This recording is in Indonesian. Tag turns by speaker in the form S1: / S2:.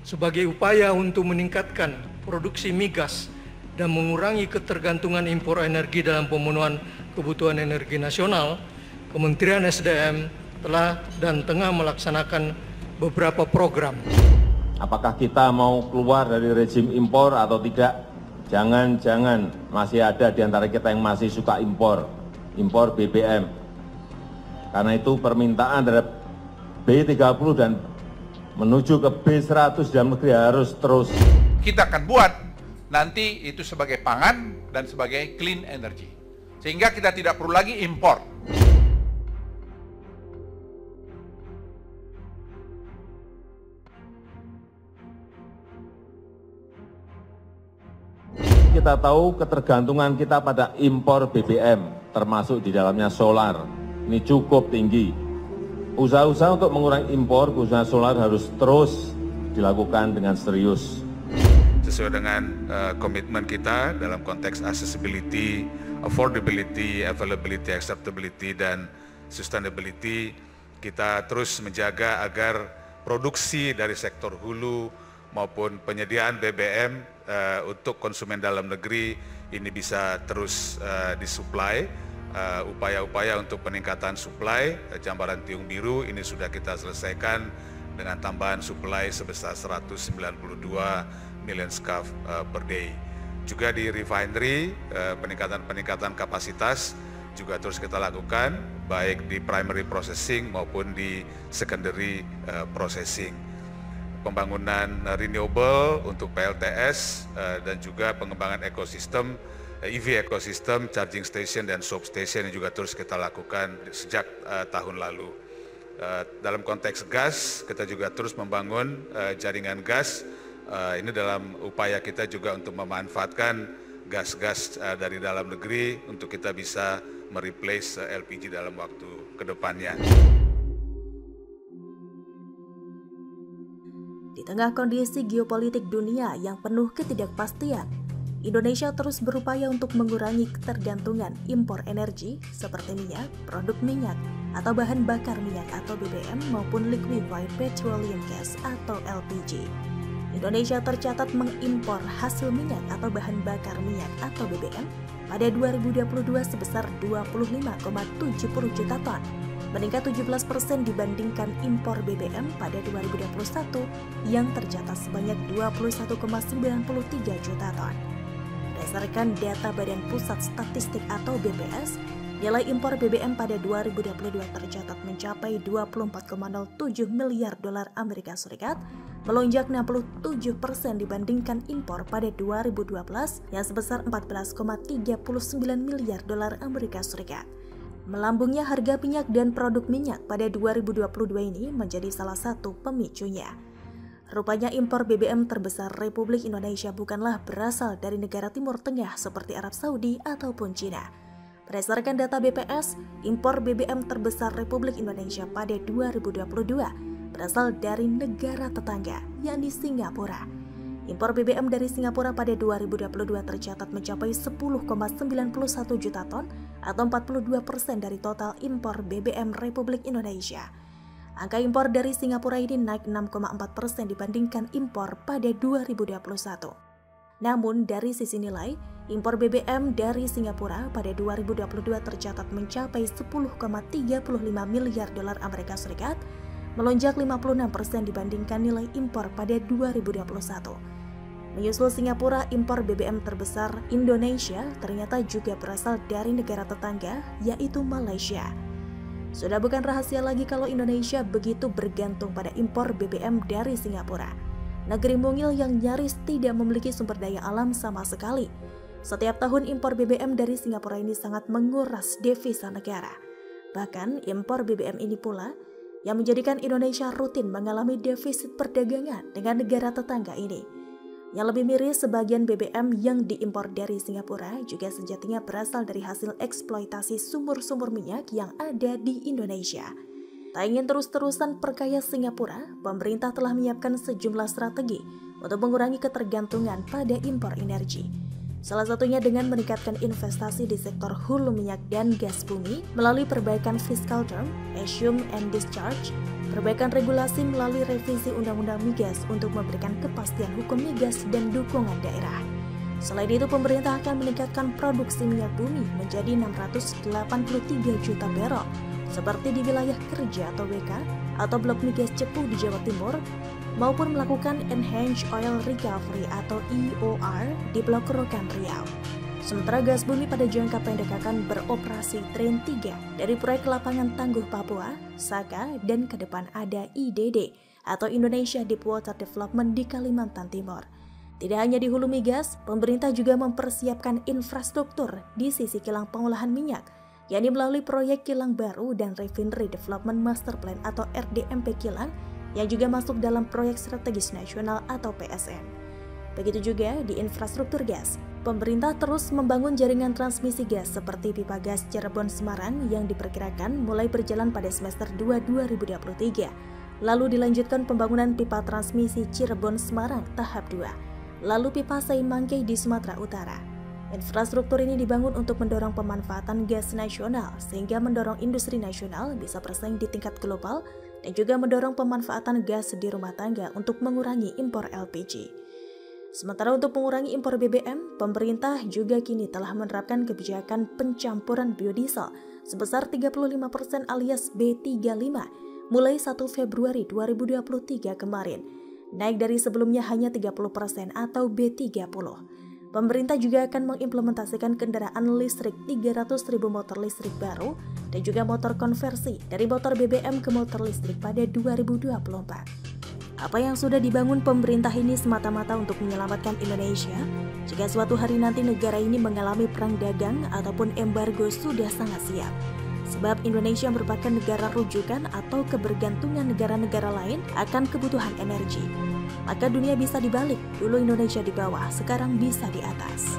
S1: Sebagai upaya untuk meningkatkan produksi migas dan mengurangi ketergantungan impor energi dalam pemenuhan kebutuhan energi nasional, Kementerian SDM telah dan tengah melaksanakan beberapa program.
S2: Apakah kita mau keluar dari rezim impor atau tidak? Jangan-jangan masih ada di antara kita yang masih suka impor BBM. Karena itu permintaan terhadap B30 dan menuju ke B100 dalam negeri harus terus.
S3: Kita akan buat nanti itu sebagai pangan dan sebagai clean energy. Sehingga kita tidak perlu lagi impor.
S2: Kita tahu ketergantungan kita pada impor BBM, termasuk di dalamnya solar. Ini cukup tinggi. Usaha-usaha untuk mengurangi impor khususnya solar harus terus dilakukan dengan serius.
S3: Sesuai dengan komitmen kita dalam konteks accessibility, affordability, availability, acceptability, dan sustainability, kita terus menjaga agar produksi dari sektor hulu maupun penyediaan BBM untuk konsumen dalam negeri ini bisa terus disuplai. Upaya-upaya untuk peningkatan suplai jambaran tiung biru ini sudah kita selesaikan dengan tambahan suplai sebesar 192 million scarf per day. Juga di refinery peningkatan kapasitas juga terus kita lakukan baik di primary processing maupun di secondary processing. Pembangunan renewable untuk PLTS dan juga pengembangan ekosistem EV ekosistem, charging station dan swap station yang juga terus kita lakukan sejak tahun lalu. Dalam konteks gas, kita juga terus membangun jaringan gas. Ini dalam upaya kita juga untuk memanfaatkan gas-gas dari dalam negeri untuk kita bisa mereplace LPG dalam waktu ke depannya.
S4: Di tengah kondisi geopolitik dunia yang penuh ketidakpastian, Indonesia terus berupaya untuk mengurangi ketergantungan impor energi seperti minyak, produk minyak, atau bahan bakar minyak atau BBM maupun liquefied petroleum gas atau LPG. Indonesia tercatat mengimpor hasil minyak atau bahan bakar minyak atau BBM pada 2022 sebesar 25,70 juta ton, meningkat 17% dibandingkan impor BBM pada 2021 yang tercatat sebanyak 21,93 juta ton. Berdasarkan data Badan Pusat Statistik atau BPS, nilai impor BBM pada 2022 tercatat mencapai 24,07 miliar dolar Amerika Serikat, melonjak 67% dibandingkan impor pada 2012 yang sebesar 14,39 miliar dolar Amerika Serikat. Melambungnya harga minyak dan produk minyak pada 2022 ini menjadi salah satu pemicunya. Rupanya impor BBM terbesar Republik Indonesia bukanlah berasal dari negara Timur Tengah seperti Arab Saudi ataupun Cina. Berdasarkan data BPS, impor BBM terbesar Republik Indonesia pada 2022 berasal dari negara tetangga, yakni Singapura. Impor BBM dari Singapura pada 2022 tercatat mencapai 10,91 juta ton atau 42% dari total impor BBM Republik Indonesia. Angka impor dari Singapura ini naik 6,4% dibandingkan impor pada 2021. Namun dari sisi nilai, impor BBM dari Singapura pada 2022 tercatat mencapai 10,35 miliar dolar Amerika Serikat, melonjak 56% dibandingkan nilai impor pada 2021. Menyusul Singapura, impor BBM terbesar Indonesia ternyata juga berasal dari negara tetangga, yaitu Malaysia. Sudah bukan rahasia lagi kalau Indonesia begitu bergantung pada impor BBM dari Singapura. Negeri mungil yang nyaris tidak memiliki sumber daya alam sama sekali. Setiap tahun impor BBM dari Singapura ini sangat menguras devisa negara. Bahkan impor BBM ini pula yang menjadikan Indonesia rutin mengalami defisit perdagangan dengan negara tetangga ini. Yang lebih miris, sebagian BBM yang diimpor dari Singapura juga sejatinya berasal dari hasil eksploitasi sumur-sumur minyak yang ada di Indonesia. Tak ingin terus-terusan perkaya Singapura, pemerintah telah menyiapkan sejumlah strategi untuk mengurangi ketergantungan pada impor energi. Salah satunya dengan meningkatkan investasi di sektor hulu minyak dan gas bumi melalui perbaikan fiscal term, assume and discharge, perbaikan regulasi melalui revisi Undang-Undang Migas untuk memberikan kepastian hukum migas dan dukungan daerah. Selain itu, pemerintah akan meningkatkan produksi minyak bumi menjadi 683 juta barel, seperti di wilayah kerja atau WK atau blok migas Cepu di Jawa Timur, maupun melakukan Enhanced Oil Recovery atau EOR di blok Rokan Riau. Sementara gas bumi pada jangka pendek akan beroperasi Train 3 dari proyek lapangan Tangguh Papua, Saka, dan ke depan ada IDD atau Indonesia Deepwater Development di Kalimantan Timur. Tidak hanya di hulu migas, pemerintah juga mempersiapkan infrastruktur di sisi kilang pengolahan minyak, yakni melalui proyek Kilang Baru dan Refinery Development Master Plan atau RDMP Kilang yang juga masuk dalam Proyek Strategis Nasional atau PSN. Begitu juga di infrastruktur gas, pemerintah terus membangun jaringan transmisi gas seperti pipa gas Cirebon-Semarang yang diperkirakan mulai berjalan pada semester 2 2023. Lalu dilanjutkan pembangunan pipa transmisi Cirebon-Semarang tahap 2. Lalu pipa Saimangke di Sumatera Utara. Infrastruktur ini dibangun untuk mendorong pemanfaatan gas nasional sehingga mendorong industri nasional bisa bersaing di tingkat global dan juga mendorong pemanfaatan gas di rumah tangga untuk mengurangi impor LPG. Sementara untuk mengurangi impor BBM, pemerintah juga kini telah menerapkan kebijakan pencampuran biodiesel sebesar 35% alias B35 mulai 1 Februari 2023 kemarin, naik dari sebelumnya hanya 30% atau B30. Pemerintah juga akan mengimplementasikan kendaraan listrik 300.000 motor listrik baru dan juga motor konversi dari motor BBM ke motor listrik pada 2024. Apa yang sudah dibangun pemerintah ini semata-mata untuk menyelamatkan Indonesia. Jika suatu hari nanti negara ini mengalami perang dagang ataupun embargo sudah sangat siap. Sebab Indonesia merupakan negara rujukan atau kebergantungan negara-negara lain akan kebutuhan energi. Maka dunia bisa dibalik, dulu Indonesia di bawah, sekarang bisa di atas.